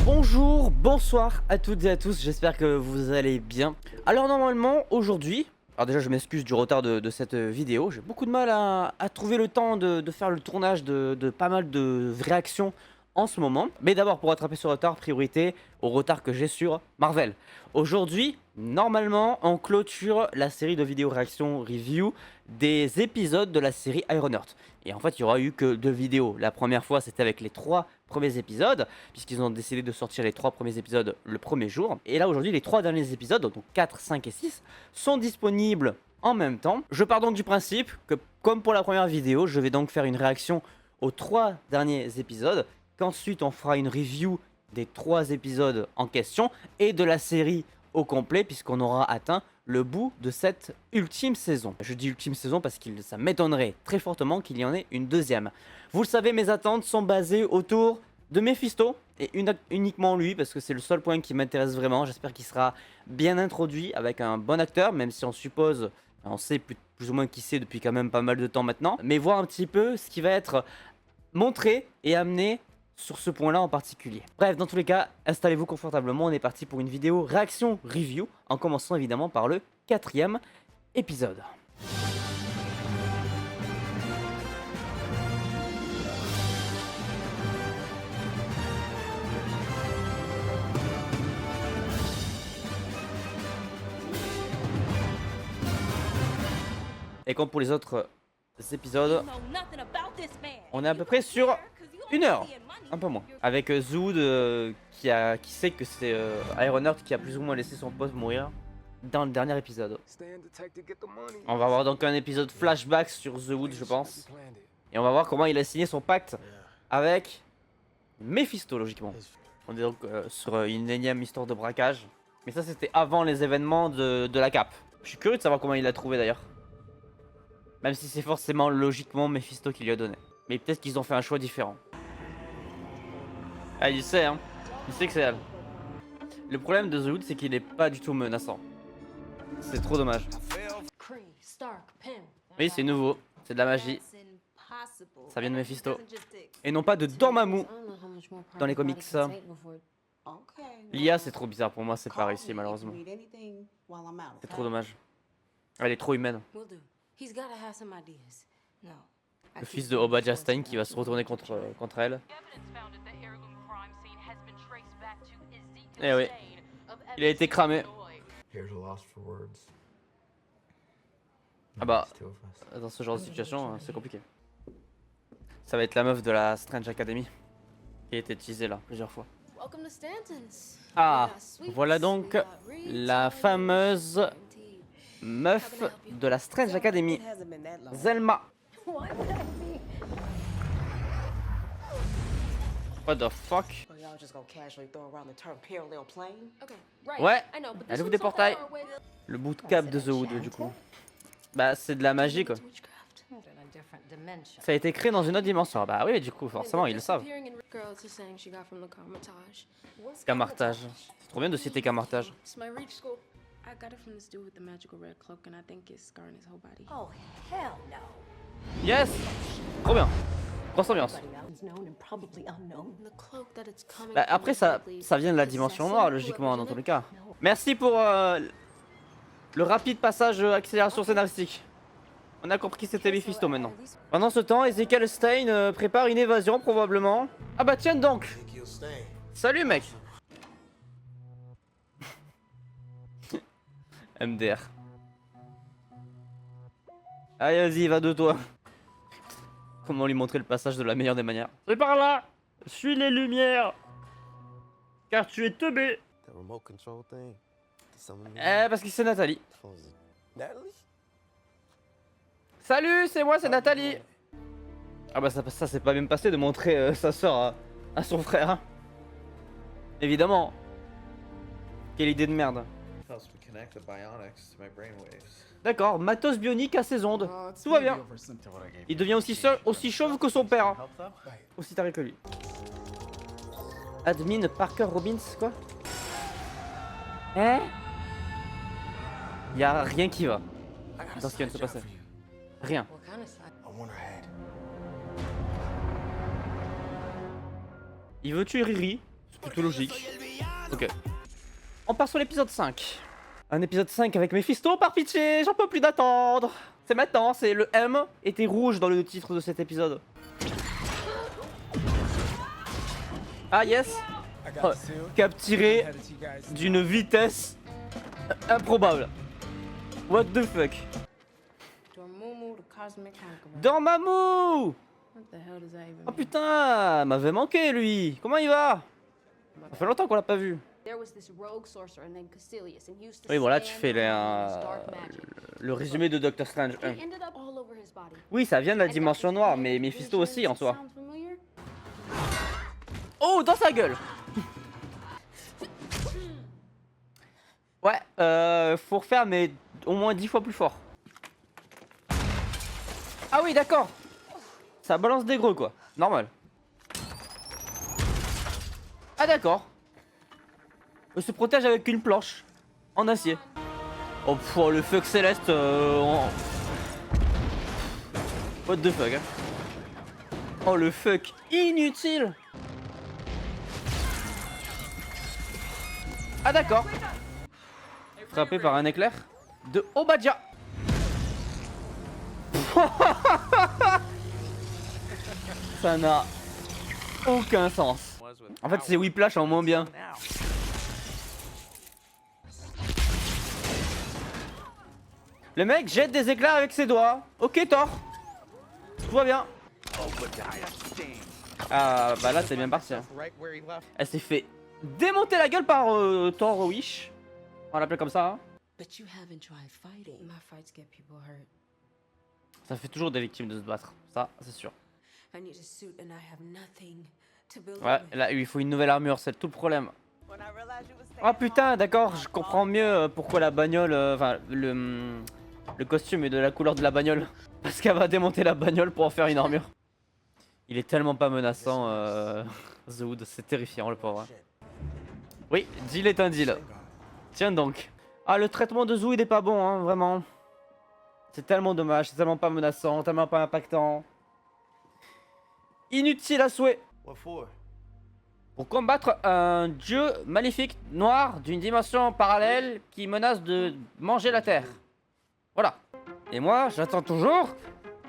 Bonjour, bonsoir à toutes et à tous, j'espère que vous allez bien. Alors normalement aujourd'hui, alors déjà je m'excuse du retard de cette vidéo, j'ai beaucoup de mal à trouver le temps de faire le tournage de pas mal de réactions en ce moment. Mais d'abord pour rattraper ce retard, priorité au retard que j'ai sur Marvel. Aujourd'hui, normalement on clôture la série de vidéos réactions review des épisodes de la série Ironheart. Et en fait il n'y aura eu que 2 vidéos. La première fois c'était avec les 3 premiers épisodes, puisqu'ils ont décidé de sortir les 3 premiers épisodes le premier jour. Et là aujourd'hui les 3 derniers épisodes, donc 4, 5 et 6, sont disponibles en même temps. Je pars donc du principe que comme pour la première vidéo, je vais donc faire une réaction aux 3 derniers épisodes, qu'ensuite on fera une review des 3 épisodes en question et de la série au complet, puisqu'on aura atteint le bout de cette ultime saison. Je dis ultime saison parce que ça m'étonnerait très fortement qu'il y en ait une deuxième. Vous le savez, mes attentes sont basées autour de Mephisto, et uniquement lui, parce que c'est le seul point qui m'intéresse vraiment. J'espère qu'il sera bien introduit avec un bon acteur, même si on suppose, on sait plus ou moins qui c'est depuis quand même pas mal de temps maintenant, mais voir un petit peu ce qui va être montré et amené sur ce point là en particulier. Bref, dans tous les cas, installez-vous confortablement, on est parti pour une vidéo réaction review, en commençant évidemment par le 4e épisode. Et comme pour les autres épisodes, on est à peu près sur 1 heure, un peu moins. Avec Zood qui sait que c'est Ironheart qui a plus ou moins laissé son poste mourir dans le dernier épisode. On va avoir donc un épisode flashback sur The Wood, je pense. Et on va voir comment il a signé son pacte avec Mephisto, logiquement. On est donc sur une énième histoire de braquage. Mais ça, c'était avant les événements de la cape. Je suis curieux de savoir comment il l'a trouvé d'ailleurs. Même si c'est forcément logiquement Mephisto qui lui a donné. Mais peut-être qu'ils ont fait un choix différent. Ah, il sait, hein. Il sait que c'est elle. Le problème de The Wood, c'est qu'il est pas du tout menaçant. C'est trop dommage. Oui, c'est nouveau. C'est de la magie. Ça vient de Mephisto. Et non pas de Dormammu dans les comics. L'IA, c'est trop bizarre pour moi, c'est pas réussi malheureusement. C'est trop dommage. Elle est trop humaine. Le fils de Obadiah Stane qui va se retourner contre elle. Eh oui, il a été cramé. Ah bah, dans ce genre de situation, c'est compliqué. Ça va être la meuf de la Strange Academy qui a été teasée là plusieurs fois. Ah, voilà donc la fameuse meuf de la Strange Academy, Zelma. What the fuck? Ouais, elle ouvre des portails. Le bootcamp de The Wood du coup. Bah c'est de la magie quoi. Ça a été créé dans une autre dimension. Bah oui, du coup forcément ils le savent. Camartage. C'est trop bien de citer Camartage. Yes! Trop bien. Grosse ambiance. Bah, après ça vient de la dimension noire logiquement dans tous les cas. Merci pour le rapide passage accélération scénaristique. On a compris que c'était Mephisto maintenant. Pendant ce temps, Ezekiel Stane prépare une évasion probablement. Ah bah tiens donc. Salut mec. MDR. Allez vas-y, va de toi. Comment lui montrer le passage de la meilleure des manières? C'est par là. Suis les lumières. Car tu es teubé. Parce que c'est Nathalie. Salut, c'est moi, c'est Nathalie. Ah bah ça c'est pas même passé de montrer sa soeur à son frère. Hein. Évidemment. Quelle idée de merde. D'accord, matos bionique à ses ondes. Tout va bien. Il devient aussi chauve que son père. Aussi taré que lui. Admin Parker Robbins, quoi? Hein? Y'a rien qui va dans ce qui vient de se passer. Rien. Il veut tuer Riri, C'est plutôt logique. Ok. On part sur l'épisode 5. Un épisode 5 avec Mephisto, par pitié, j'en peux plus d'attendre. C'est maintenant, c'est le M était rouge dans le titre de cet épisode. Ah yes. Oh, capturé d'une vitesse improbable. What the fuck. Dormammu. Oh putain, m'avait manqué lui. Comment il va? Ça fait longtemps qu'on l'a pas vu. Oui, voilà, tu fais le résumé de Doctor Strange 1. Oui, ça vient de la dimension noire, mais Mephisto aussi en soi. Oh, dans sa gueule. Ouais, faut refaire, mais au moins 10 fois plus fort. Ah oui, d'accord. Ça balance des gros, quoi. Normal. Ah d'accord. Il se protège avec une planche en acier. Oh, pour le fuck céleste. What the fuck, hein. Oh, le fuck inutile. Ah d'accord. Frappé par un éclair de Obadja. Ça n'a aucun sens. En fait, c'est Whiplash en moins bien. Le mec jette des éclairs avec ses doigts. Ok, Thor. Tout va bien. Ah, bah là, c'est bien parti. Hein. Elle s'est fait démonter la gueule par Thor Wish. On va l'appeler comme ça. Hein. Ça fait toujours des victimes de se battre. Ça, c'est sûr. Ouais, là, il faut une nouvelle armure. C'est tout le problème. Oh putain, d'accord. Je comprends mieux pourquoi la bagnole... Enfin, le costume est de la couleur de la bagnole. Parce qu'elle va démonter la bagnole pour en faire une armure. Il est tellement pas menaçant, The Hood. C'est terrifiant, le pauvre. Hein. Oui, deal est un deal. Tiens donc. Ah, le traitement de Zou il est pas bon, hein, vraiment. C'est tellement dommage, c'est tellement pas menaçant, tellement pas impactant. Inutile à souhait. Pour combattre un dieu maléfique noir d'une dimension parallèle qui menace de manger la terre. Voilà. Et moi, j'attends toujours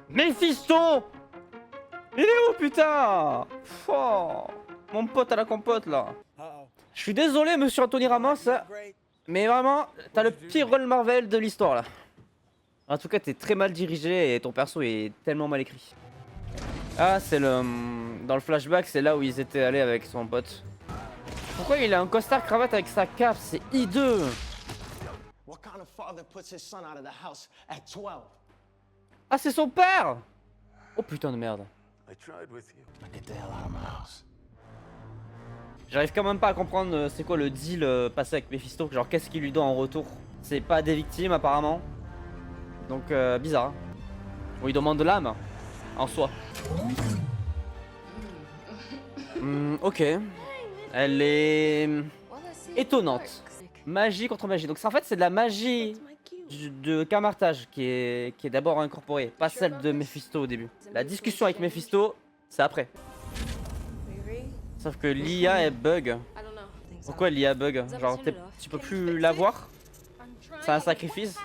Mephisto. Il est où, putain? Oh, mon pote à la compote, là. Je suis désolé, monsieur Anthony Ramos, mais vraiment, t'as le pire rôle Marvel de l'histoire, là. En tout cas, t'es très mal dirigé et ton perso est tellement mal écrit. Ah, c'est le... Dans le flashback, c'est là où ils étaient allés avec son pote. Pourquoi il a un costard cravate avec sa cape? C'est hideux. Ah, c'est son père. Oh putain de merde. J'arrive quand même pas à comprendre c'est quoi le deal passé avec Mephisto. Genre qu'est-ce qu'il lui doit en retour? C'est pas des victimes apparemment. Donc bizarre. Hein. On lui demande de l'âme en soi. Ok. Elle est étonnante. Magie contre magie. Donc en fait c'est de la magie de Camartage qui est d'abord incorporée, pas celle de Mephisto au début. La discussion avec Mephisto, c'est après. Sauf que l'IA est bug. Pourquoi l'IA bug? Genre tu peux plus la voir? C'est un sacrifice.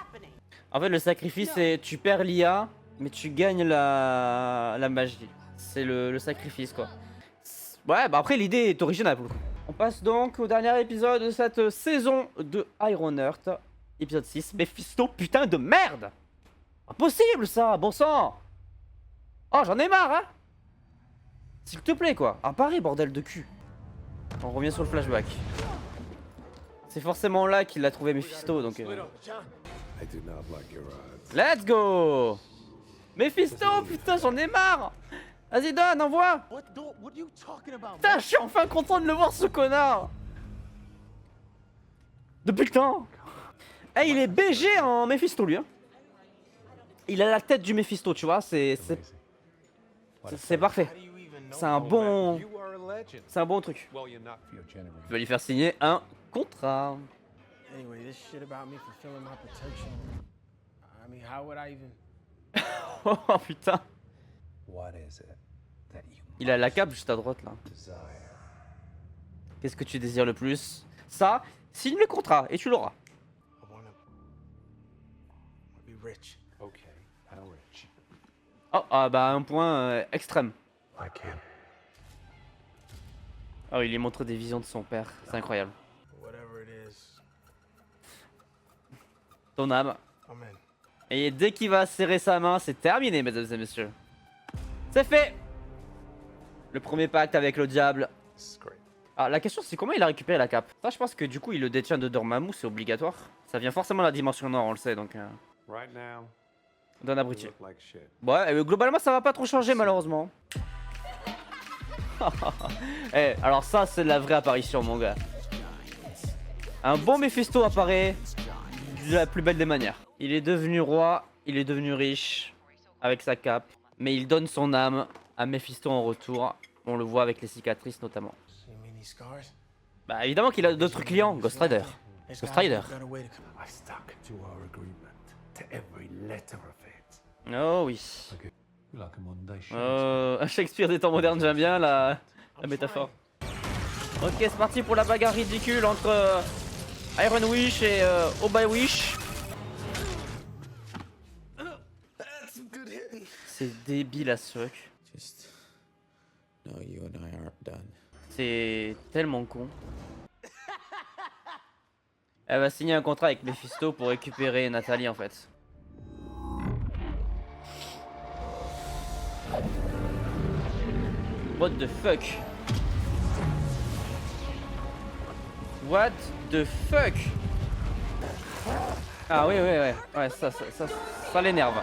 En fait le sacrifice c'est tu perds l'IA mais tu gagnes la magie. C'est le sacrifice quoi. Ouais bah après l'idée est originale pour le coup. On passe donc au dernier épisode de cette saison de Iron Heart. Épisode 6. Mephisto putain de merde. Impossible ça, bon sang. Oh j'en ai marre hein. S'il te plaît quoi, apparaît bordel de cul. On revient sur le flashback. C'est forcément là qu'il a trouvé Mephisto donc... Let's go. Mephisto putain j'en ai marre. Vas-y donne, envoie. Putain je suis enfin content de le voir ce connard. Depuis le temps. Eh il est BG en Mephisto lui hein. Il a la tête du Mephisto tu vois, c'est parfait. C'est un bon truc. Je vais lui faire signer un contrat. Oh putain. Il a la cape juste à droite là. Qu'est-ce que tu désires le plus? Ça, signe le contrat et tu l'auras. I wanna be rich. Okay, how rich? Oh, ah bah un point extrême. I can. Oh, il lui montre des visions de son père. C'est incroyable. Whatever it is, Ton âme. I'm in. Et dès qu'il va serrer sa main, c'est terminé, mesdames et messieurs. C'est fait. Le premier pacte avec le diable. This is great. Alors la question c'est comment il a récupéré la cape. Ça je pense que du coup il le détient de Dormammu, c'est obligatoire. Ça vient forcément de la dimension nord, on le sait donc. Right now, D'un you abruti. look like shit. Ouais, globalement ça va pas trop changer malheureusement. Eh, alors ça c'est la vraie apparition mon gars. Un bon Mephisto apparaît de la plus belle des manières. Il est devenu roi, il est devenu riche avec sa cape, mais il donne son âme à Mephisto en retour. On le voit avec les cicatrices notamment. See me these scars? Bah évidemment qu'il a d'autres clients, Ghost Rider. There's Ghost gotta Rider. be a way to come. I stuck to our agreement, to every letter of it. Oh oui. You're like a modern day Shakespeare. Shakespeare des temps modernes, j'aime bien la métaphore. Ok, c'est parti pour la bagarre ridicule entre Iron Wish et Obey Wish. C'est débile à ce truc. Just know you and I aren't done. C'est tellement con. Elle va signer un contrat avec Mephisto pour récupérer Nathalie en fait. What the fuck? What the fuck? Ah oui, ouais, ça l'énerve.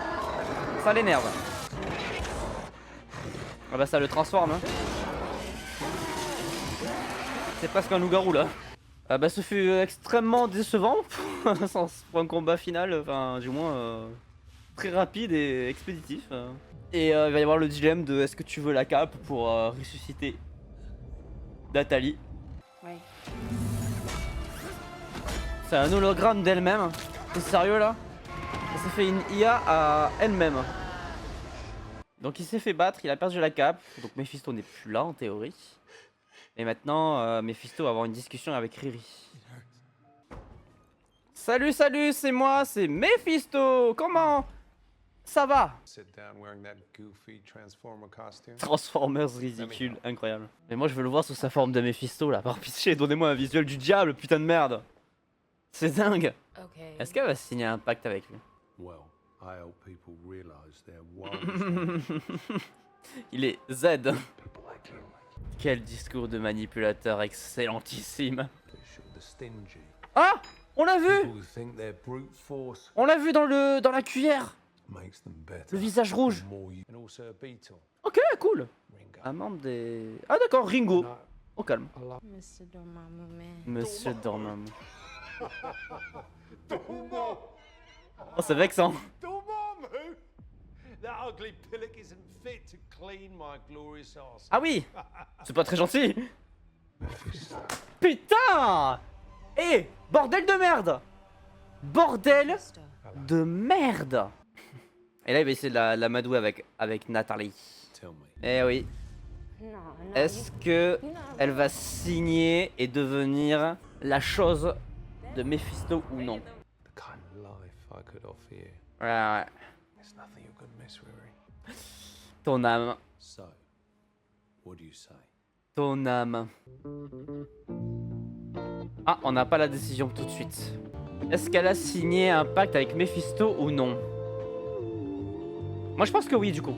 Ça l'énerve. Ah bah ça le transforme. Hein. C'est presque un loup-garou là. Ah bah ce fut extrêmement décevant pour un combat final, enfin du moins très rapide et expéditif. Et il va y avoir le dilemme de est-ce que tu veux la cape pour ressusciter Nathalie. Ouais. C'est un hologramme d'elle-même. T'es sérieux là? Elle s'est fait une IA à elle-même. Donc il s'est fait battre, il a perdu la cape. Donc Mephisto n'est plus là en théorie. Et maintenant Mephisto va avoir une discussion avec Riri. Salut, c'est moi, c'est Mephisto. Comment ça va? Sit down wearing that goofy Transformer costume. Transformers ridicule, incroyable. Mais moi je veux le voir sous sa forme de Mephisto là, par pitié, donnez-moi un visuel du diable, putain de merde. C'est dingue. Okay. Est-ce qu'elle va signer un pacte avec lui? Well, I hope people realize their woes. Il est Z. People like you. Quel discours de manipulateur excellentissime. They show the stingy. Ah, on l'a vu. People who think their brute force On l'a vu dans la cuillère. makes them better. Le visage rouge. The more you- And also a beetle. Ok, cool. Ringo. Un membre des... Ah d'accord, Ringo. No, Au calme. I like Mr. Dormammu, man. Monsieur Dormammu. Oh, c'est vexant. Dormammu! That ugly pillock isn't fit to clean my glorious arse. Ah oui. C'est pas très gentil. Putain. Eh, bordel de merde. Bordel Mephisto. de merde. Et là, il va essayer de la madouer avec Nathalie. Tell me, Eh oui. No, no. Est-ce que elle va signer et devenir la chose de Mephisto ou non? the kind of life I could offer you. Ouais. There's nothing you could miss, Riri. Ton âme. So, what do you say? Ton âme. Ah, on n'a pas la décision tout de suite. Est-ce qu'elle a signé un pacte avec Mephisto ou non? Moi je pense que oui du coup.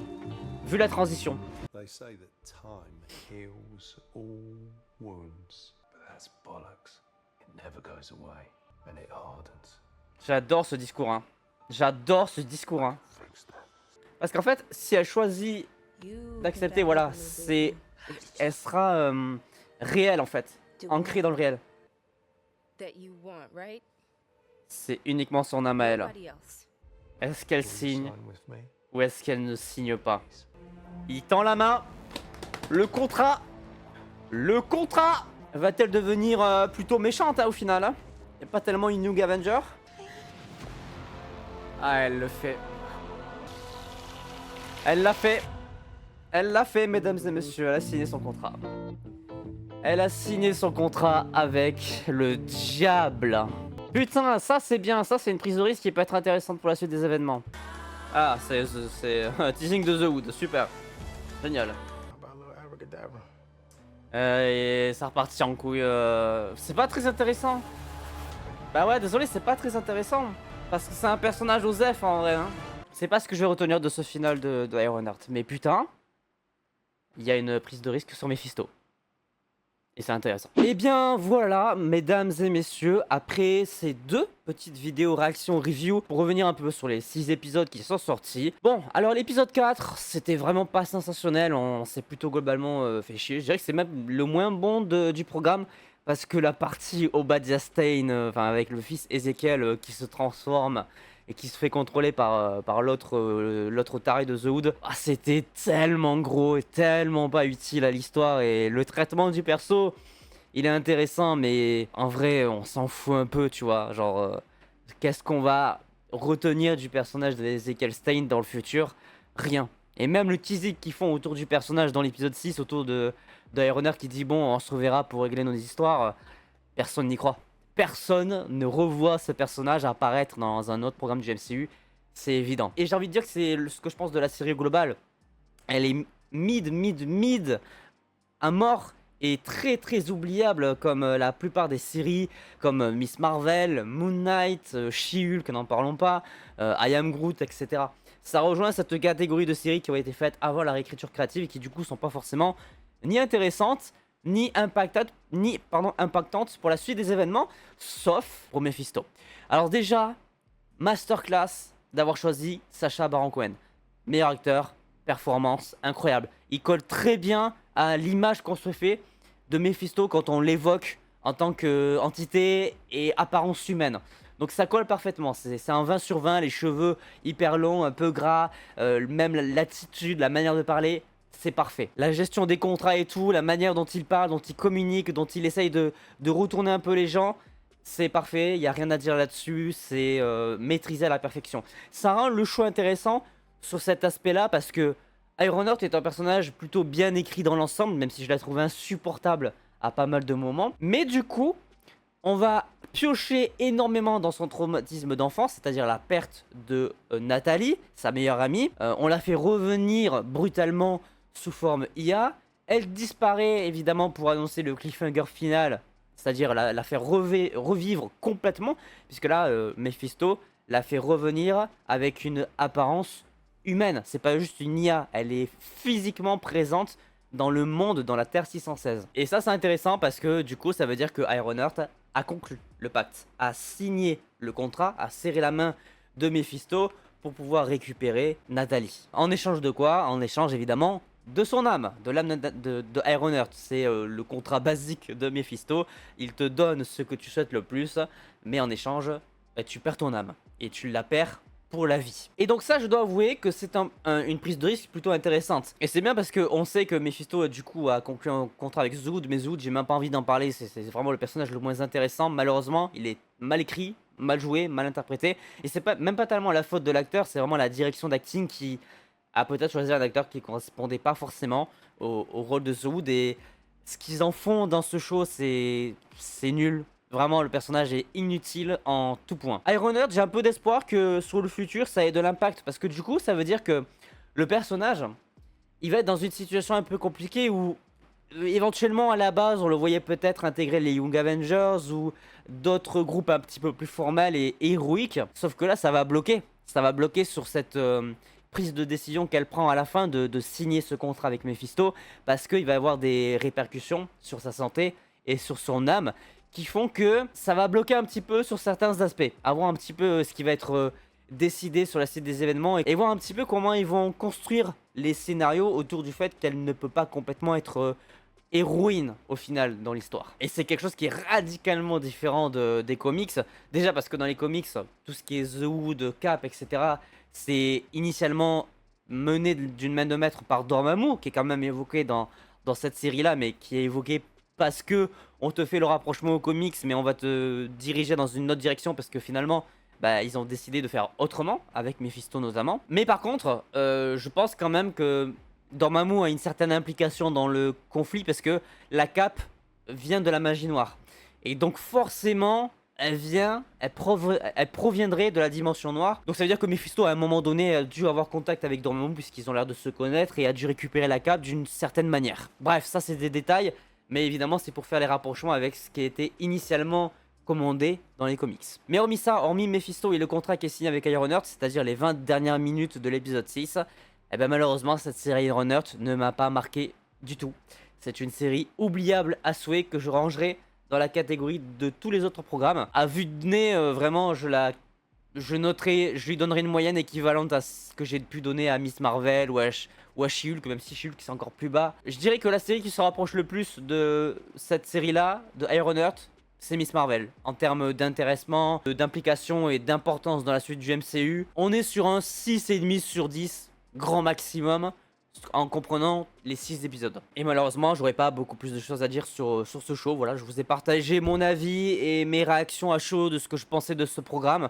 Vu la transition. They say that time heals all wounds, but that's bollocks. It never goes away, and it hardens. J'adore ce discours hein. J'adore ce discours hein. Fix that. Parce qu'en fait, si elle choisit You d'accepter, can voilà, back c'est... Elle sera réelle en fait. the Ancrée dans le réel. that you want, right? C'est uniquement son âme à elle. Nobody else. Est-ce qu'elle Will you signe sign with me? ou est-ce qu'elle ne signe pas? Il tend la main. Le contrat. Le contrat. Va-t-elle devenir plutôt méchante hein, au final hein? Et pas tellement une Young Avenger. Ah, elle le fait. Elle l'a fait. Elle l'a fait, mesdames et messieurs. Elle a signé son contrat. Elle a signé son contrat avec le diable. Putain, ça c'est bien, ça c'est une prise de risque qui peut être intéressante pour la suite des événements. Ah, c'est teasing de The Wood, super. Génial. How about a little abracadabra? Et ça repartit en couille. C'est pas très intéressant. Bah ouais, désolé, c'est pas très intéressant. Parce que c'est un personnage Osef en vrai. Hein. C'est pas ce que je vais retenir de ce final de Ironheart. Mais putain, il y a une prise de risque sur Mephisto. Et c'est intéressant. Et bien voilà, mesdames et messieurs, après ces 2 petites vidéos réaction review, pour revenir un peu sur les 6 épisodes qui sont sortis. Bon, alors l'épisode 4, c'était vraiment pas sensationnel, on s'est plutôt globalement fait chier. Je dirais que c'est même le moins bon du programme, parce que la partie Obadiah Stane, enfin avec le fils Ezekiel qui se transforme et qui se fait contrôler par l'autre taré de The Hood, ah, c'était tellement gros et tellement pas utile à l'histoire. Et le traitement du perso, il est intéressant, mais en vrai, on s'en fout un peu, tu vois. Genre, qu'est-ce qu'on va retenir du personnage d'Ezekiel Stane dans le futur? Rien. Et même le teasing qu'ils font autour du personnage dans l'épisode 6, autour d'Ironheart qui dit bon, on se reverra pour régler nos histoires, personne n'y croit. Personne ne revoit ce personnage apparaître dans un autre programme du MCU, c'est évident. Et j'ai envie de dire que c'est ce que je pense de la série globale. Elle est mid à mort et très oubliable comme la plupart des séries comme Miss Marvel, Moon Knight, She-Hulk, n'en parlons pas, I Am Groot, etc. Ça rejoint cette catégorie de séries qui ont été faites avant la réécriture créative et qui du coup sont pas forcément ni intéressantes, ni impactante pour la suite des événements, sauf pour Mephisto. Alors déjà, masterclass d'avoir choisi Sacha Baron Cohen. Meilleur acteur, performance incroyable. Il colle très bien à l'image qu'on se fait de Mephisto quand on l'évoque en tant qu'entité et apparence humaine. Donc ça colle parfaitement, c'est un 20 sur 20, les cheveux hyper longs, un peu gras, même l'attitude, la manière de parler, c'est parfait. La gestion des contrats et tout, la manière dont il parle, dont il communique, dont il essaye de retourner un peu les gens, c'est parfait, il n'y a rien à dire là-dessus, c'est maîtrisé à la perfection. Ça rend le choix intéressant sur cet aspect-là parce que Ironheart est un personnage plutôt bien écrit dans l'ensemble, même si je la trouve insupportable à pas mal de moments. Mais du coup, on va piocher énormément dans son traumatisme d'enfance, c'est-à-dire la perte de Nathalie, sa meilleure amie. On la fait revenir brutalement sous forme IA. Elle disparaît évidemment pour annoncer le cliffhanger final, c'est-à-dire la faire revivre complètement, puisque là, Mephisto la fait revenir avec une apparence humaine. C'est pas juste une IA, elle est physiquement présente dans le monde, dans la Terre 616. Et ça c'est intéressant parce que du coup ça veut dire que Ironheart a conclu le pacte, a signé le contrat, a serré la main de Mephisto pour pouvoir récupérer Nathalie. En échange de quoi? En échange évidemment de son âme, de l'âme de Ironheart. C'est le contrat basique de Mephisto. Il te donne ce que tu souhaites le plus, mais en échange, tu perds ton âme. Et tu la perds pour la vie. Et donc ça, je dois avouer que c'est une prise de risque plutôt intéressante. Et c'est bien parce qu'on sait que Mephisto, du coup, a conclu un contrat avec Zood, mais Zood, j'ai même pas envie d'en parler. C'est vraiment le personnage le moins intéressant. Malheureusement, il est mal écrit, mal joué, mal interprété. Et c'est même pas tellement la faute de l'acteur, c'est vraiment la direction d'acting qui a peut-être choisi un acteur qui correspondait pas forcément au rôle de Zood. Et ce qu'ils en font dans ce show, c'est nul. Vraiment, le personnage est inutile en tout point. Ironheart, j'ai un peu d'espoir que sur le futur, ça ait de l'impact. Parce que du coup, ça veut dire que le personnage, il va être dans une situation un peu compliquée où, éventuellement, à la base, on le voyait peut-être intégrer les Young Avengers ou d'autres groupes un petit peu plus formels et héroïques. Sauf que là, ça va bloquer. Ça va bloquer sur cette prise de décision qu'elle prend à la fin de signer ce contrat avec Mephisto. Parce qu'il va y avoir des répercussions sur sa santé et sur son âme qui font que ça va bloquer un petit peu sur certains aspects. À voir un petit peu ce qui va être décidé sur la suite des événements et voir un petit peu comment ils vont construire les scénarios autour du fait qu'elle ne peut pas complètement être héroïne au final dans l'histoire. Et c'est quelque chose qui est radicalement différent des comics. Déjà parce que dans les comics, tout ce qui est The Hood, Cap, etc. c'est initialement mené d'une main de maître par Dormammu, qui est quand même évoqué dans cette série-là, mais qui est évoqué parce que on te fait le rapprochement aux comics, mais on va te diriger dans une autre direction parce que finalement, ils ont décidé de faire autrement, avec Mephisto notamment. Mais par contre, je pense quand même que Dormammu a une certaine implication dans le conflit parce que la cape vient de la magie noire. Et donc forcément, elle proviendrait de la dimension noire. Donc ça veut dire que Mephisto, à un moment donné, a dû avoir contact avec Dormammu, puisqu'ils ont l'air de se connaître, et a dû récupérer la cape d'une certaine manière. Bref, ça c'est des détails, mais évidemment c'est pour faire les rapprochements avec ce qui a été initialement commandé dans les comics. Mais hormis ça, hormis Mephisto et le contrat qui est signé avec Ironheart, c'est-à-dire les 20 dernières minutes de l'épisode 6, eh ben malheureusement cette série Ironheart ne m'a pas marqué du tout. C'est une série oubliable à souhait que je rangerai dans la catégorie de tous les autres programmes. À vue de nez, vraiment, je lui donnerai une moyenne équivalente à ce que j'ai pu donner à Miss Marvel ou à She-Hulk, même si She-Hulk c'est encore plus bas. Je dirais que la série qui se rapproche le plus de cette série-là, de Ironheart, c'est Miss Marvel. En termes d'intéressement, d'implication et d'importance dans la suite du MCU, on est sur un 6,5 sur 10, grand maximum, en comprenant les 6 épisodes. Et malheureusement, j'aurais pas beaucoup plus de choses à dire sur ce show. Voilà, je vous ai partagé mon avis et mes réactions à chaud de ce que je pensais de ce programme,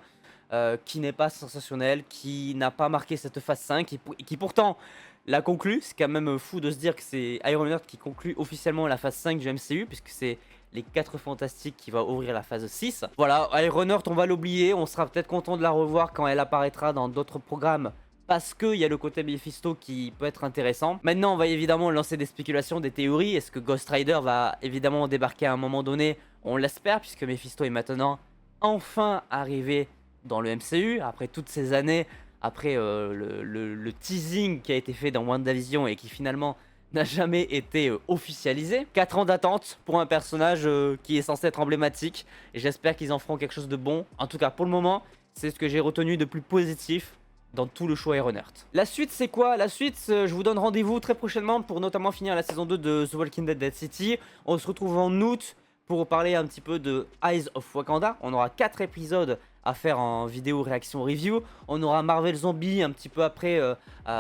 qui n'est pas sensationnel, qui n'a pas marqué cette phase 5, et qui pourtant l'a conclu. C'est quand même fou de se dire que c'est Ironheart qui conclut officiellement la phase 5 du MCU, puisque c'est les 4 Fantastiques qui va ouvrir la phase 6. Voilà, Ironheart, on va l'oublier, on sera peut-être content de la revoir quand elle apparaîtra dans d'autres programmes, parce qu'il y a le côté Mephisto qui peut être intéressant. Maintenant, on va évidemment lancer des spéculations, des théories. Est-ce que Ghost Rider va évidemment débarquer à un moment donné? On l'espère, puisque Mephisto est maintenant enfin arrivé dans le MCU, après toutes ces années, après le teasing qui a été fait dans WandaVision et qui finalement n'a jamais été officialisé. 4 ans d'attente pour un personnage qui est censé être emblématique, et j'espère qu'ils en feront quelque chose de bon. En tout cas, pour le moment, c'est ce que j'ai retenu de plus positif dans tout le show Ironheart. La suite, c'est quoi? La suite, je vous donne rendez-vous très prochainement pour notamment finir la saison 2 de The Walking Dead Dead City. On se retrouve en août pour parler un petit peu de Eyes of Wakanda. On aura 4 épisodes à faire en vidéo réaction review. On aura Marvel Zombie un petit peu après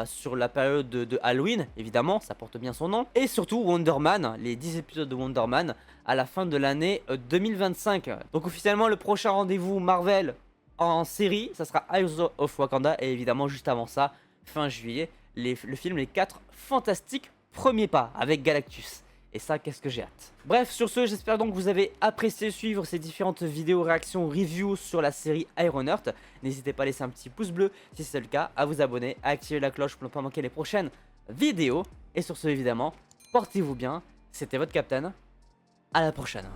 sur la période de Halloween, évidemment, ça porte bien son nom. Et surtout Wonder Man, les 10 épisodes de Wonder Man à la fin de l'année 2025. Donc officiellement le prochain rendez-vous Marvel en série, ça sera Eyes of Wakanda, et évidemment juste avant ça, fin juillet, le film Les 4 Fantastiques Premiers Pas avec Galactus. Et ça, qu'est-ce que j'ai hâte. Bref, sur ce, j'espère donc que vous avez apprécié suivre ces différentes vidéos réactions review sur la série Ironheart. N'hésitez pas à laisser un petit pouce bleu si c'est le cas, à vous abonner, à activer la cloche pour ne pas manquer les prochaines vidéos. Et sur ce, évidemment, portez-vous bien. C'était votre Captain. À la prochaine.